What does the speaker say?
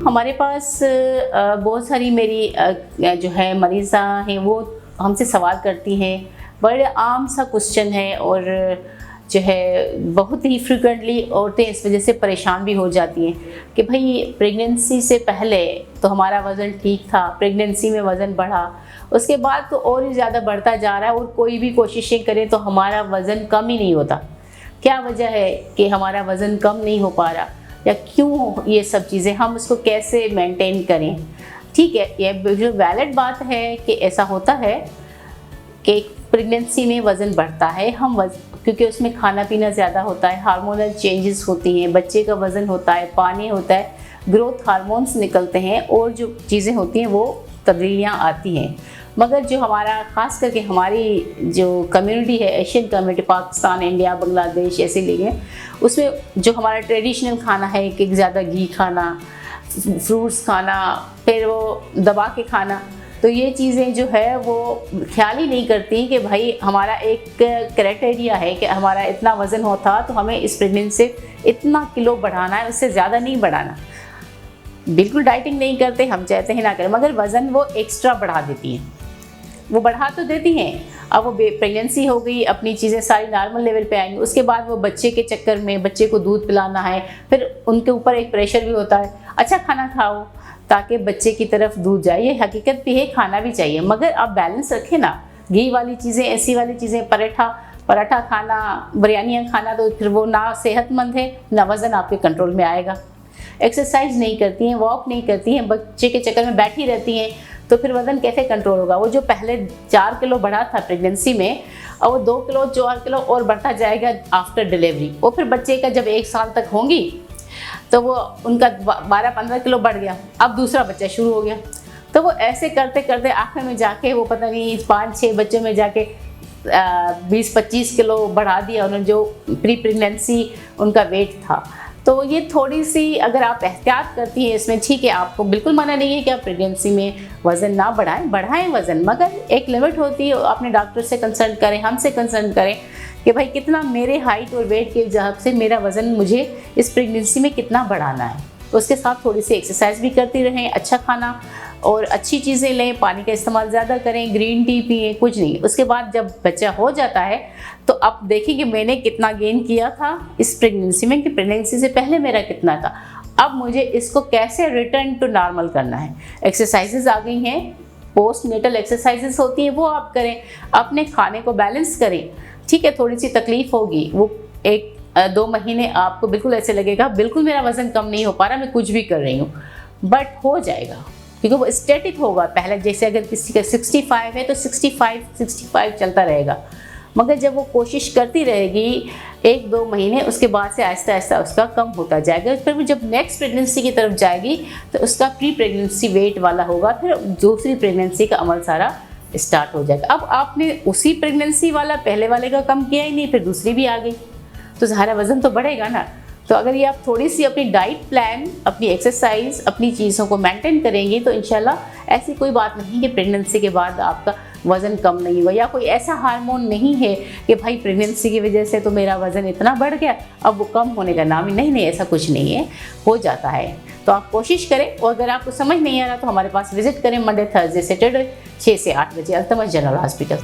हमारे पास बहुत सारी मेरी जो है मरीज़ा हैं वो हमसे सवाल करती हैं। बड़े आम सा क्वेश्चन है और जो है बहुत ही फ्रिक्वेंटली औरतें इस वजह से परेशान भी हो जाती हैं कि भाई प्रेगनेंसी से पहले तो हमारा वज़न ठीक था, प्रेगनेंसी में वज़न बढ़ा, उसके बाद तो और ही ज़्यादा बढ़ता जा रहा है और कोई भी कोशिशें करें तो हमारा वज़न कम ही नहीं होता। क्या वजह है कि हमारा वज़न कम नहीं हो पा रहा या क्यों ये सब चीज़ें, हम उसको कैसे मेंटेन करें? ठीक है, ये जो वैलिड बात है कि ऐसा होता है कि प्रेगनेंसी में वज़न बढ़ता है, क्योंकि उसमें खाना पीना ज़्यादा होता है, हार्मोनल चेंजेस होती हैं, बच्चे का वज़न होता है, पानी होता है, ग्रोथ हार्मोन्स निकलते हैं और जो चीज़ें होती हैं वो तब्दीलियाँ आती हैं। मगर जो हमारा ख़ास करके हमारी जो कम्युनिटी है, Asian community, Pakistan, India, Bangladesh ऐसे लिए हैं, उसमें जो हमारा ट्रेडिशनल खाना है कि ज़्यादा घी खाना, फ्रूट्स खाना, फिर वो दबा के खाना, तो ये चीज़ें जो है वो ख्याल ही नहीं करती कि भाई हमारा एक क्राइटेरिया है कि हमारा इतना वज़न होता तो हमें इस प्रेगनेंसी से इतना किलो बढ़ाना है, उससे ज़्यादा नहीं बढ़ाना। बिल्कुल डाइटिंग नहीं करते, हम चाहते हैं ना करें, मगर वज़न वो एक्स्ट्रा बढ़ा देती हैं, वो बढ़ा तो देती हैं। अब वो प्रेगनेंसी हो गई, अपनी चीज़ें सारी नॉर्मल लेवल पे आएंगी, उसके बाद वो बच्चे के चक्कर में बच्चे को दूध पिलाना है, फिर उनके ऊपर एक प्रेशर भी होता है, अच्छा खाना खाओ ताकि बच्चे की तरफ दूध जाए। ये हकीकत भी है, खाना भी चाहिए, मगर आप बैलेंस रखें ना, घी वाली चीज़ें, ऐसी वाली चीज़ें, पराठा खाना, बिरयानियाँ खाना, तो फिर वो ना सेहतमंद है ना वज़न आपके कंट्रोल में आएगा। एक्सरसाइज नहीं करती हैं, वॉक नहीं करती हैं, बच्चे के चक्कर में बैठी रहती हैं, तो फिर वज़न कैसे कंट्रोल होगा? वो जो पहले 4 किलो बढ़ा था प्रेगनेंसी में, और वो 2 किलो 4 किलो और बढ़ता जाएगा आफ्टर डिलीवरी। और फिर बच्चे का जब 1 साल तक होंगी तो वो उनका 12-15 किलो बढ़ गया, अब दूसरा बच्चा शुरू हो गया, तो वो ऐसे करते करते आखिर में जाके वो पता नहीं 5-6 बच्चों में जाके 20-25 किलो बढ़ा दिया उन्होंने, जो प्री प्रेगनेंसी उनका वेट था। तो ये थोड़ी सी अगर आप एहतियात करती हैं इसमें, ठीक है, आपको बिल्कुल मना नहीं है कि आप प्रेगनेंसी में वज़न ना बढ़ाएं वज़न, मगर एक लिमिट होती है। अपने डॉक्टर से कंसल्ट करें, हमसे कंसल्ट करें कि भाई कितना मेरे हाइट और वेट के हिसाब से मेरा वज़न मुझे इस प्रेगनेंसी में कितना बढ़ाना है। उसके साथ थोड़ी सी एक्सरसाइज भी करती रहें, अच्छा खाना और अच्छी चीज़ें लें, पानी का इस्तेमाल ज़्यादा करें, ग्रीन टी पिएं, कुछ नहीं। उसके बाद जब बच्चा हो जाता है तो अब देखिए कि मैंने कितना गेन किया था इस प्रेगनेंसी में, कि प्रेगनेंसी से पहले मेरा कितना था, अब मुझे इसको कैसे रिटर्न टू नॉर्मल करना है। एक्सरसाइजेज आ गई हैं, पोस्ट नेटल एक्सरसाइजेज होती हैं, वो आप करें, अपने खाने को बैलेंस करें। ठीक है, थोड़ी सी तकलीफ होगी, वो 1-2 महीने आपको बिल्कुल ऐसे लगेगा बिल्कुल मेरा वज़न कम नहीं हो पा रहा, मैं कुछ भी कर रही हूँ, बट हो जाएगा, क्योंकि वो स्टैटिक होगा। पहले जैसे अगर किसी का 65 है तो 65 चलता रहेगा, मगर जब वो कोशिश करती रहेगी 1-2 महीने, उसके बाद से आहिस्ता आहिस्ता उसका कम होता जाएगा। फिर वो जब नेक्स्ट प्रेगनेंसी की तरफ जाएगी तो उसका प्री प्रेगनेंसी वेट वाला होगा, फिर दूसरी प्रेगनेंसी का अमल सारा स्टार्ट हो जाएगा। अब आपने उसी प्रेगनेंसी वाला पहले वाले का कम किया ही नहीं, फिर दूसरी भी आ गई, तो ज़ाहिर वज़न तो बढ़ेगा ना। तो अगर ये आप थोड़ी सी अपनी डाइट प्लान, अपनी एक्सरसाइज, अपनी चीज़ों को मेंटेन करेंगी तो इंशाल्लाह ऐसी कोई बात नहीं कि प्रेगनेंसी के बाद आपका वज़न कम नहीं हुआ, या कोई ऐसा हार्मोन नहीं है कि भाई प्रेगनेंसी की वजह से तो मेरा वज़न इतना बढ़ गया अब वो कम होने का नाम ही नहीं, ऐसा कुछ नहीं है, हो जाता है। तो आप कोशिश करें, और अगर आपको समझ नहीं आ रहा तो हमारे पास विजिट करें मंडे, थर्सडे, सैटरडे 6 से 8 बजे, अल्तमश जनरल हॉस्पिटल।